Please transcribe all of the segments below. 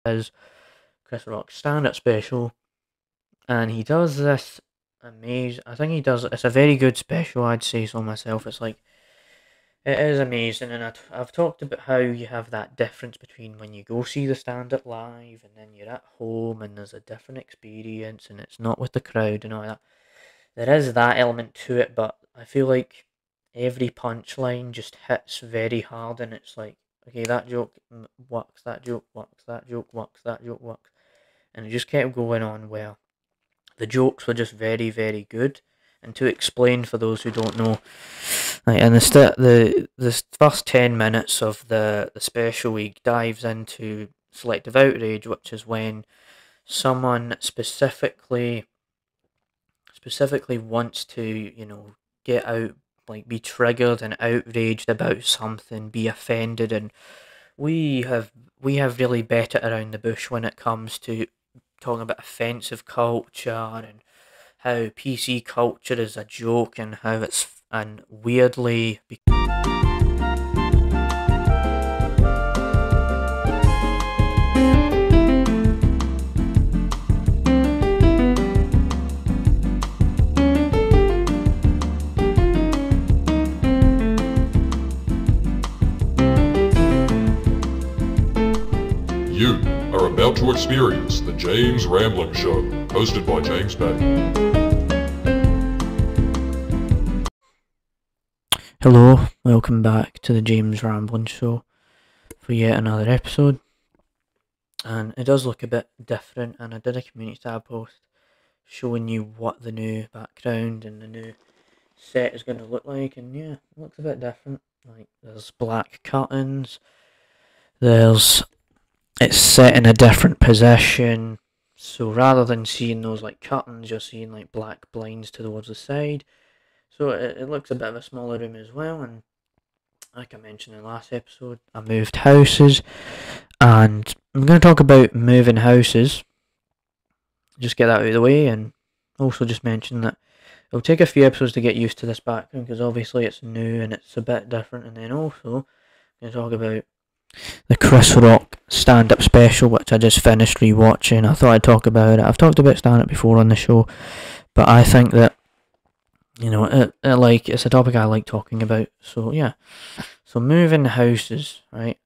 is Chris Rock's stand-up special, and he does this amazing. I think he does. It's a very good special. I'd say so myself. It's like it is amazing, and I've talked about how you have that difference between when you go see the stand-up live, and then you're at home, and there's a different experience, and it's not with the crowd and all that. There is that element to it, but I feel like every punchline just hits very hard, and it's like, okay, that joke works, that joke works, that joke works, that joke works, and it just kept going on where the jokes were just very, very good. And to explain for those who don't know, like in the first 10 minutes of the special, he dives into selective outrage, which is when someone specifically wants to, get out, like be triggered and outraged about something, be offended, and we have really bet it around the bush when it comes to talking about offensive culture and how PC culture is a joke and how it's and weirdly. You are about to experience the James Rambling Show, hosted by James Batty. Hello, welcome back to the James Rambling Show for yet another episode. And it does look a bit different, and I did a community tab post showing you what the new background and the new set is going to look like, and yeah, it looks a bit different. Like, there's black curtains, it's set in a different position, so rather than seeing those like curtains, you're seeing like black blinds towards the side. So it looks a bit of a smaller room as well, and like I mentioned in the last episode, I moved houses, and I'm going to talk about moving houses, just get that out of the way, and also just mention that it'll take a few episodes to get used to this background, because obviously it's new and it's a bit different, and then also I'm going to talk about the Chris Rock stand-up special, which I just finished rewatching. I thought I'd talk about it. I've talked about stand-up before on the show, but I think that, it's a topic I like talking about. So yeah, so moving houses, right?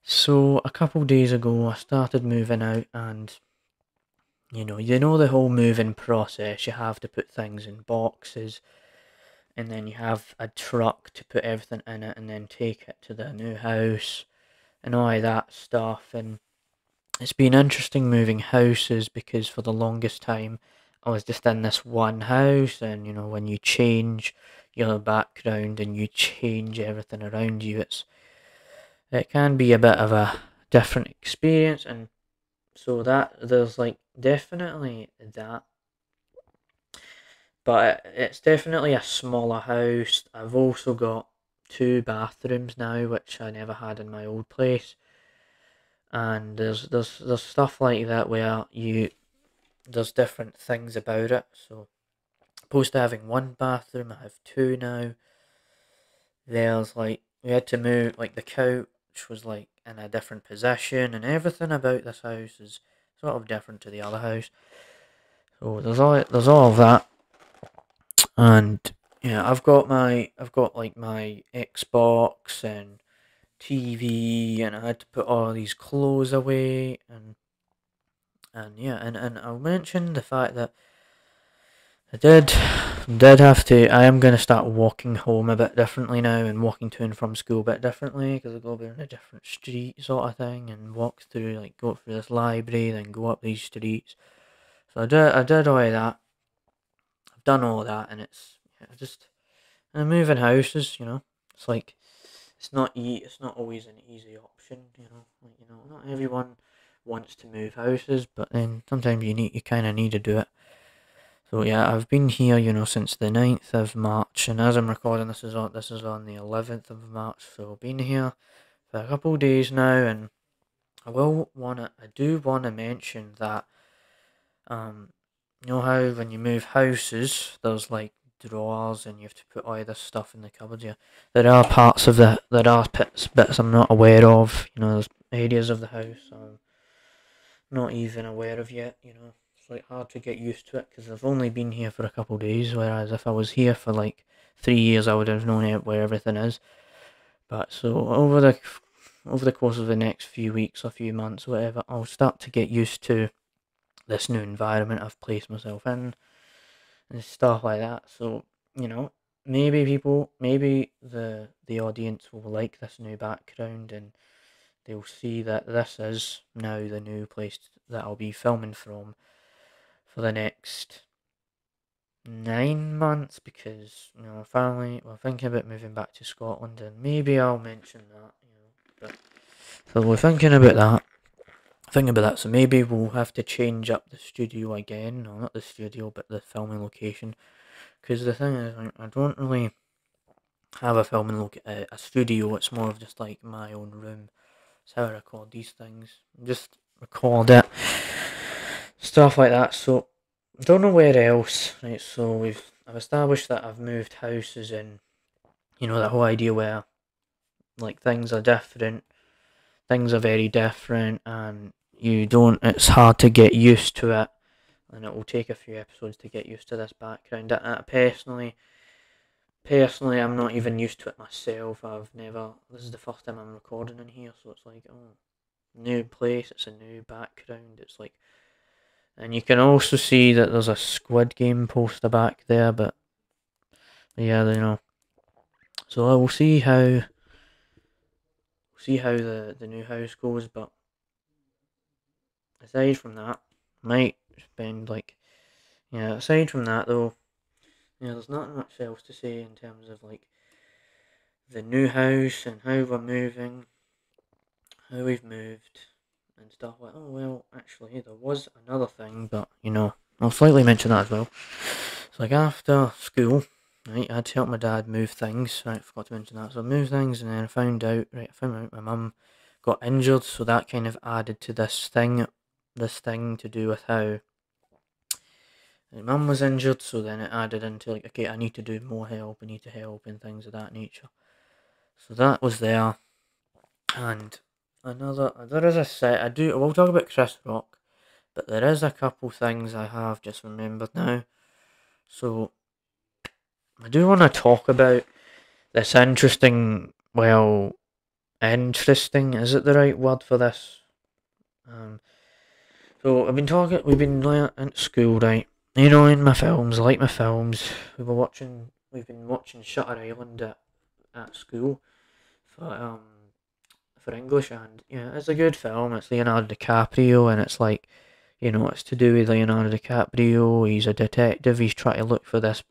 So a couple days ago, I started moving out, and you know the whole moving process. You have to put things in boxes, and then you have a truck to put everything in it and then take it to the new house and all of that stuff. And it's been interesting moving houses, because for the longest time I was just in this one house, and when you change your background and you change everything around you, it can be a bit of a different experience. And so that there's like definitely that, but it's definitely a smaller house. I've also got 2 bathrooms now, which I never had in my old place. And there's stuff like that where there's different things about it. So opposed to having 1 bathroom, I have 2 now. There's we had to move, like the couch was like in a different position, and everything about this house is sort of different to the other house. So there's all of that. And yeah, I've got like my Xbox and TV, and I had to put all these clothes away, and yeah, and I'll mention the fact that I did have to. I am going to start walking home a bit differently now, and walking to and from school a bit differently, because I go down a different street sort of thing, and walk through, go through this library, then go up these streets. So I did all of that. I've done all that, and I'm moving houses. It's like it's not always an easy option. Not everyone wants to move houses, but then sometimes you kind of need to do it. So yeah, I've been here, since the 9th of March, and as I'm recording this is on the 11th of March, so I've been here for a couple of days now, and I do want to mention that, how when you move houses, there's like drawers, and you have to put all this stuff in the cupboards. Yeah, there are bits I'm not aware of. There's areas of the house not even aware of yet, you know. It's like hard to get used to it because I've only been here for a couple of days, whereas if I was here for like 3 years, I would have known where everything is. But so over the course of the next few weeks or few months, whatever, I'll start to get used to this new environment I've placed myself in and stuff like that. So, you know, maybe the audience will like this new background and they'll see that this is now the new place that I'll be filming from for the next 9 months because, you know, finally we're thinking about moving back to Scotland and maybe I'll mention that, you know. But so we're thinking about that. So maybe we'll have to change up the studio again, or not the studio, but the filming location. Because the thing is, I don't really have a a studio. It's more of just like my own room. It's how I record these things. Just record it, stuff like that. So don't know where else. Right. So I've established that I've moved houses and you know that whole idea where like things are different. Things are very different, and you don't. It's hard to get used to it, and it will take a few episodes to get used to this background. Personally, I'm not even used to it myself. I've never. This is the first time I'm recording in here, so it's like, oh, new place. It's a new background. It's like, and you can also see that there's a Squid Game poster back there, but yeah, you know. So I will see how the new house goes, but aside from that, might spend like, yeah. Aside from that though, yeah, there's not much else to say in terms of like the new house and how we're moving, how we've moved, and stuff like. Oh well, actually, there was another thing, but you know, I'll slightly mention that as well. It's like after school, right, I had to help my dad move things. Right, I forgot to mention that. So I moved things, and then I found out my mum got injured, so that kind of added to this thing to do with how my mum was injured, so then it added into like, okay, I need to do more help, I need to help, and things of that nature. So that was there, and there is a set. I will talk about Chris Rock, but there is a couple things I have just remembered now. So I do want to talk about this interesting, is it the right word for this? So we've been like in school, right? You know, in my films, I like my films. We've been watching Shutter Island at school for English, and yeah, it's a good film. It's Leonardo DiCaprio, and it's like, you know, it's to do with Leonardo DiCaprio. He's a detective. He's trying to look for this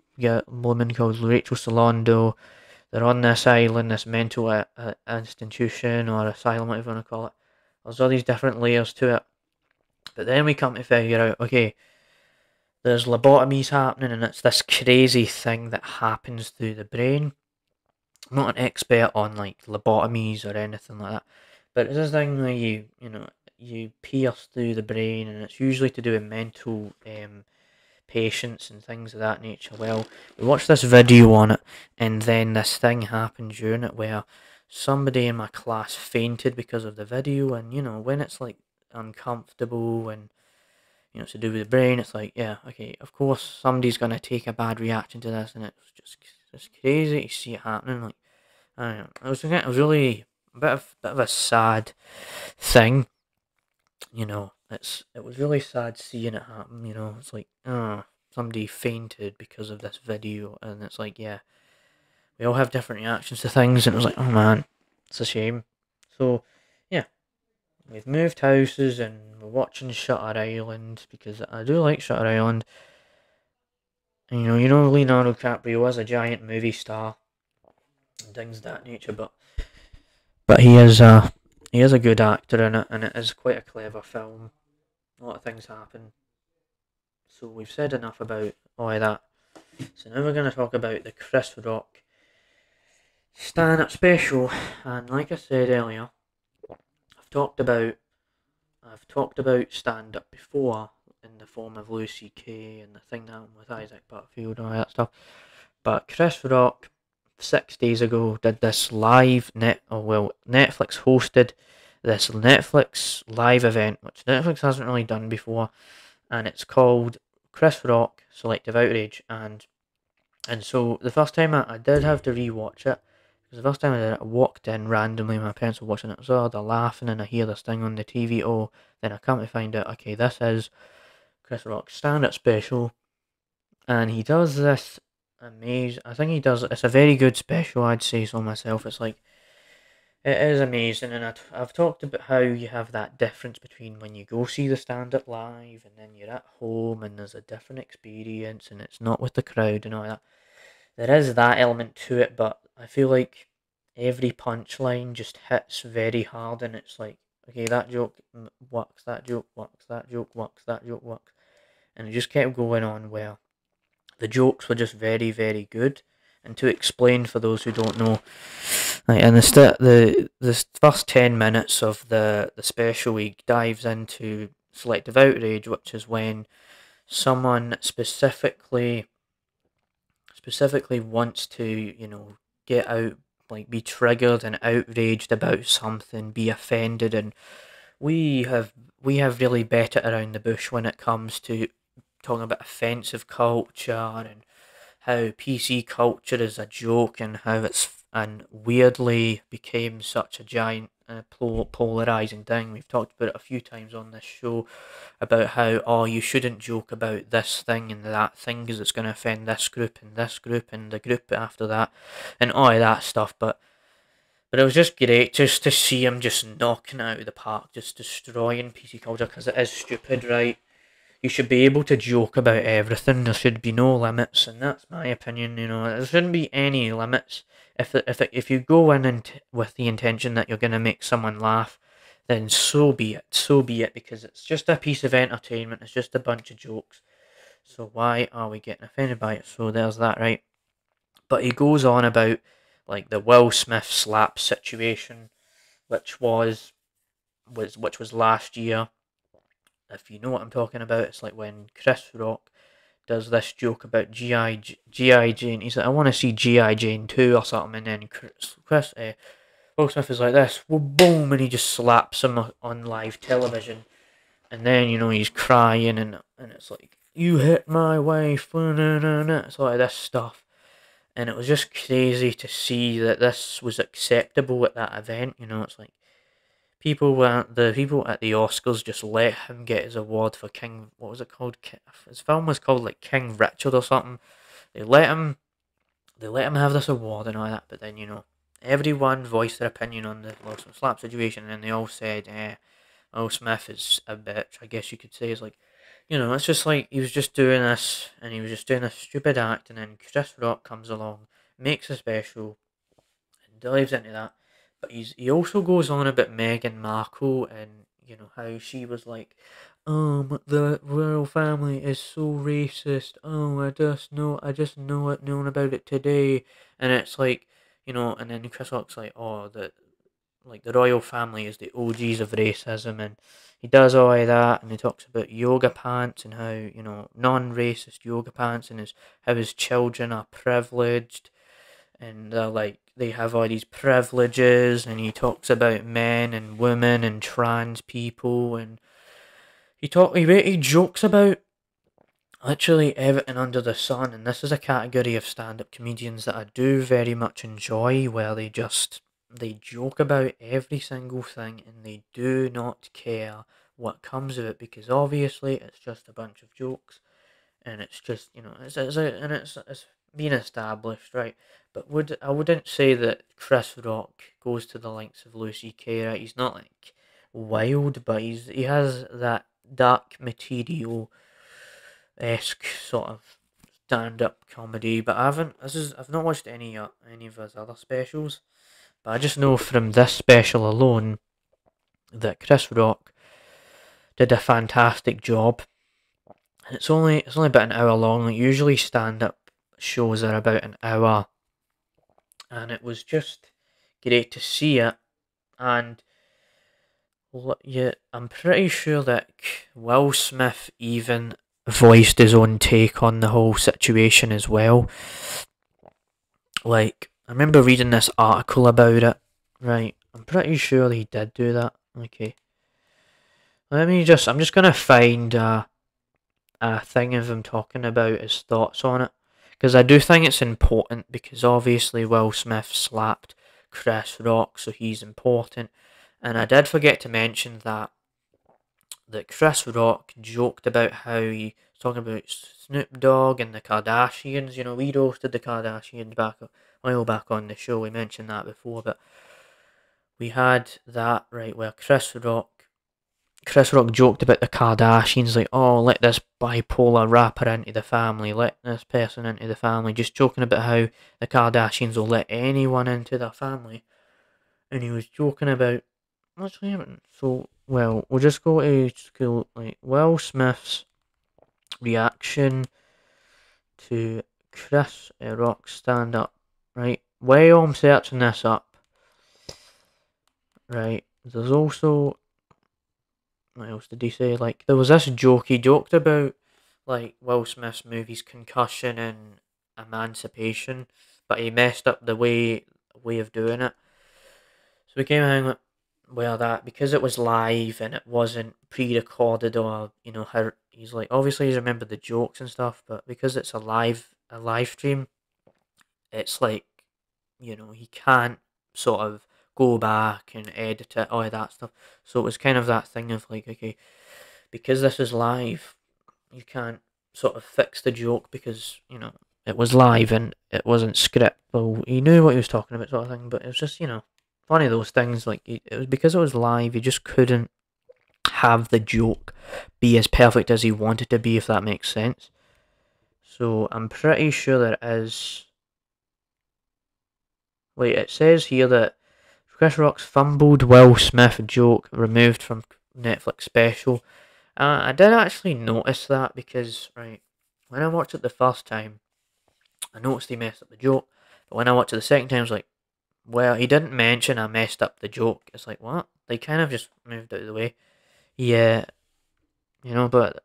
woman called Rachel Salondo. They're on this island, this mental institution or asylum, whatever you want to call it. There's all these different layers to it. But then we come to figure out, okay, there's lobotomies happening, and it's this crazy thing that happens through the brain. I'm not an expert on like lobotomies or anything like that, but it's this thing where you pierce through the brain, and it's usually to do with mental patients and things of that nature. Well, we watched this video on it, and then this thing happened during it where somebody in my class fainted because of the video, and you know, when it's like uncomfortable and you know, it's to do with the brain, it's like, yeah, okay, of course somebody's gonna take a bad reaction to this, and it's just crazy to see it happening. Like, I don't know, it was really a bit of a sad thing, you know. It was really sad seeing it happen, you know. It's like, oh, somebody fainted because of this video, and it's like, yeah, we all have different reactions to things, and it was like, oh man, it's a shame. So, yeah, we've moved houses, and we're watching Shutter Island, because I do like Shutter Island. And, you know Leonardo DiCaprio is a giant movie star, and things of that nature, but he is a good actor in it, and it is quite a clever film. A lot of things happen. So we've said enough about all of that. So now we're going to talk about the Chris Rock stand-up special. And like I said earlier, I've talked about stand-up before in the form of Louis C.K. and the thing that happened with Isaac Butterfield and all that stuff. But Chris Rock 6 days ago did this live Netflix hosted this Netflix live event, which Netflix hasn't really done before, and it's called Chris Rock Selective Outrage. And so the first time I did have to rewatch it, because the first time I did it, I walked in randomly, my parents were watching it, so they're laughing, and I hear this thing on the TV. Oh, then I come to find out, okay, this is Chris Rock's stand-up special, and he does this amazing. I think he does. It's a very good special, I'd say so myself. It's like, it is amazing, and I've talked about how you have that difference between when you go see the stand-up live, and then you're at home, and there's a different experience, and it's not with the crowd and all that. There is that element to it, but I feel like every punchline just hits very hard, and it's like, okay, that joke works, that joke works, that joke works, that joke works, and it just kept going on where the jokes were just very, very good. And to explain for those who don't know, like, in the first 10 minutes of the special, he dives into selective outrage, which is when someone specifically wants to, get out, like, be triggered and outraged about something, be offended, and we have really bet it around the bush when it comes to talking about offensive culture and how PC culture is a joke, and how it's and weirdly became such a giant polarizing thing. We've talked about it a few times on this show about how, oh, you shouldn't joke about this thing and that thing because it's going to offend this group and the group after that and all of that stuff. But it was just great just to see him just knocking it out of the park, just destroying PC culture, because it is stupid, right? You should be able to joke about everything. There should be no limits, and that's my opinion. There shouldn't be any limits. If you go in with the intention that you're gonna make someone laugh, then so be it. So be it, because it's just a piece of entertainment. It's just a bunch of jokes. So why are we getting offended by it? So there's that, right? But he goes on about, like, the Will Smith slap situation, which was last year. If you know what I'm talking about, it's like when Chris Rock does this joke about G.I. Jane. He's like, I want to see G.I. Jane 2 or something, and then Will Smith is like this, well, boom, and he just slaps him on live television, and then, he's crying, and it's like, you hit my wife, it's like this stuff, and it was just crazy to see that this was acceptable at that event. It's like, the people at the Oscars just let him get his award for King. What was it called? His film was called like King Richard or something. They let him have this award and all that. But then, everyone voiced their opinion on the Will Smith slap situation, and they all said, Will Smith is a bitch, I guess you could say. It's like, it's just like he was just doing this, and he was just doing this stupid act, and then Chris Rock comes along, makes a special, and dives into that. But he also goes on about Meghan Markle, and how she was like, the royal family is so racist. Oh, I just known about it today, and it's like, and then Chris Rock's like, oh, the royal family is the OGs of racism, and he does all of that, and he talks about yoga pants and how, non-racist yoga pants, and how his children are privileged, and they're like, they have all these privileges, and he talks about men and women and trans people, and he jokes about literally everything under the sun. And this is a category of stand-up comedians that I do very much enjoy, where they joke about every single thing, and they do not care what comes of it, because obviously it's just a bunch of jokes, and it's just, it's been established, right? But I wouldn't say that Chris Rock goes to the lengths of Lucy Kay, right? He's not like wild, but he has that dark material esque sort of stand up comedy. But I've not watched any of his other specials. But I just know from this special alone that Chris Rock did a fantastic job. And it's only about an hour long. Like, usually stand up shows are about an hour, and it was just great to see it. And yeah, I'm pretty sure that Will Smith even voiced his own take on the whole situation as well. Like, I remember reading this article about it, right? I'm pretty sure he did do that. Okay. I'm just gonna find a thing of him talking about his thoughts on it. Because I do think it's important, because obviously Will Smith slapped Chris Rock, so he's important. And I did forget to mention that Chris Rock joked about how he was talking about Snoop Dogg and the Kardashians. You know, we roasted the Kardashians back a while back on the show. We mentioned that before, but we had that right where Chris Rock joked about the Kardashians, like, oh, let this bipolar rapper into the family, let this person into the family, just joking about how the Kardashians will let anyone into their family. And he was joking about what's happening. So, well, we'll just go to school, like, Will Smith's reaction to Chris Rock's stand up, right? While I'm searching this up, right, there's also, what else did he say? Like, there was this joke he joked about, like, Will Smith's movies Concussion and Emancipation, but he messed up the way of doing it. So we came out with, well, that because it was live and it wasn't pre-recorded, or how he's like, obviously he's remembered the jokes and stuff, but because it's a live stream, it's like, he can't sort of go back and edit it, all of that stuff. So it was kind of that thing of like, okay, because this is live, you can't sort of fix the joke, because it was live and it wasn't script. Well, he knew what he was talking about, sort of thing. But it was just one of those things. Like, it was because it was live, you just couldn't have the joke be as perfect as he wanted to be, if that makes sense. So I'm pretty sure there is. Wait, it says here that Chris Rock's fumbled Will Smith joke removed from Netflix special. I did actually notice that, because, right, when I watched it the first time, I noticed he messed up the joke. But when I watched it the second time, I was like, well, he didn't mention I messed up the joke. It's like, what? They kind of just moved out of the way. Yeah, but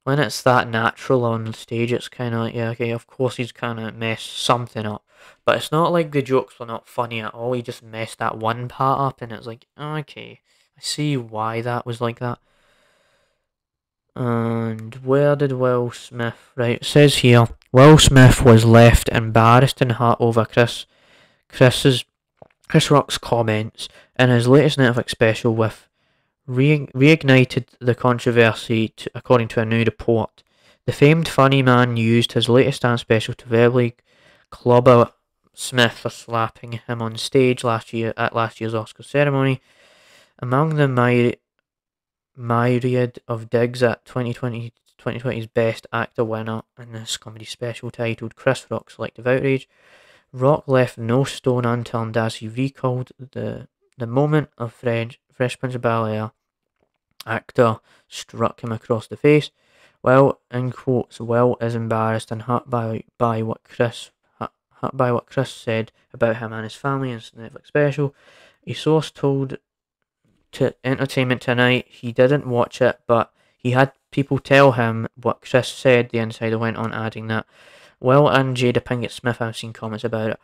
when it's that natural on stage, it's kind of like, yeah, okay, of course he's kind of messed something up. But it's not like the jokes were not funny at all. He just messed that one part up, and it's like, okay, I see why that was like that. And where did Will Smith? Right, it says here, Will Smith was left embarrassed and hurt over Chris Rock's comments in his latest Netflix special, with reignited the controversy, according to a new report. The famed funny man used his latest stand special to verbally clobber Smith for slapping him on stage last year at last year's Oscar ceremony. Among the myriad of digs at 2020's Best Actor winner in this comedy special titled Chris Rock Selective Outrage, Rock left no stone unturned as he recalled the moment of Fresh Prince of Bel-Air actor struck him across the face. Well, in quotes, Will is embarrassed and hurt by what Chris said about him and his family in his Netflix special. A source told to Entertainment Tonight he didn't watch it, but he had people tell him what Chris said. The insider went on, adding that Will and Jada Pinkett Smith have seen comments about it.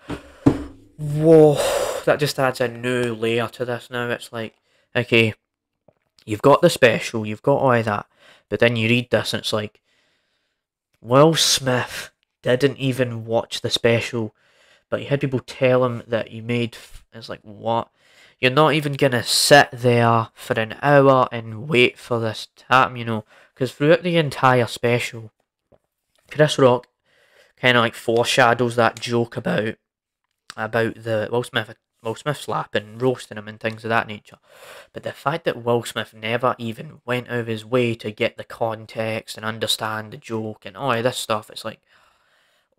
Whoa, that just adds a new layer to this now. It's like, okay, you've got the special, you've got all of that, but then you read this and it's like, Will Smith didn't even watch the special, but he had people tell him that he made. It's like, what? You're not even gonna sit there for an hour and wait for this to happen, because throughout the entire special, Chris Rock kind of like foreshadows that joke about the Will Smith slapping, roasting him, and things of that nature. But the fact that Will Smith never even went out of his way to get the context and understand the joke and all of this stuff, it's like,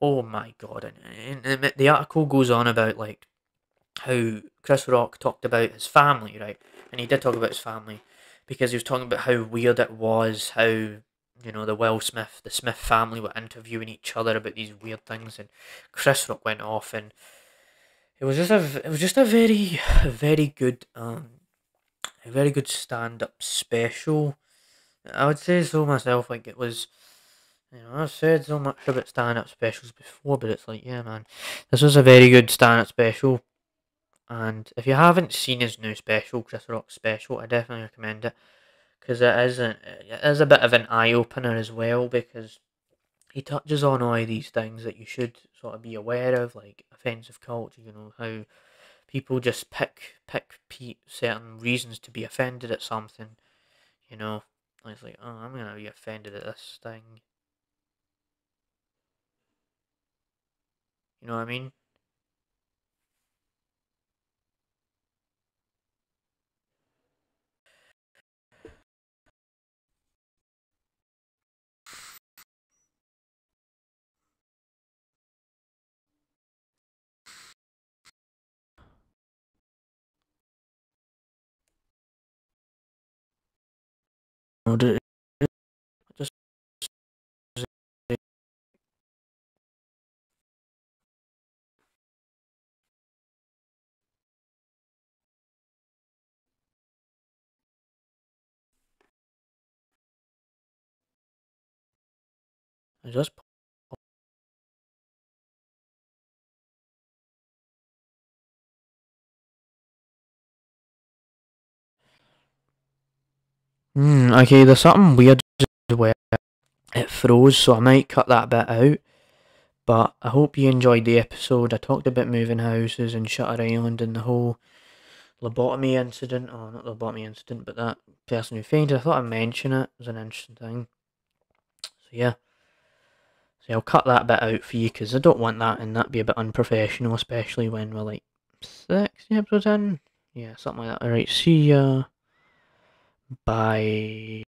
oh my god! And the article goes on about like how Chris Rock talked about his family, right? And he did talk about his family, because he was talking about how weird it was, how the Smith family were interviewing each other about these weird things, and Chris Rock went off, and it was just a very good stand up special. I would say so myself. Like, it was, I've said so much about stand up specials before, but it's like, yeah, man, this was a very good stand up special. And if you haven't seen his new special, Chris Rock's special, I definitely recommend it, because it is a bit of an eye opener as well, because he touches on all these things that you should sort of be aware of, like offensive culture. How people just pick certain reasons to be offended at something. You know, it's like, oh, I'm gonna be offended at this thing. You know what I mean? Or just just. Okay, there's something weird where it froze, so I might cut that bit out. But I hope you enjoyed the episode. I talked about moving houses and Shutter Island and the whole lobotomy incident. Oh, not lobotomy incident, but that person who fainted. I thought I'd mention it as an interesting thing. So yeah. So I'll cut that bit out for you, because I don't want that, and that'd be a bit unprofessional, especially when we're like 60 episodes in. Yeah, something like that. Alright, see ya. Bye.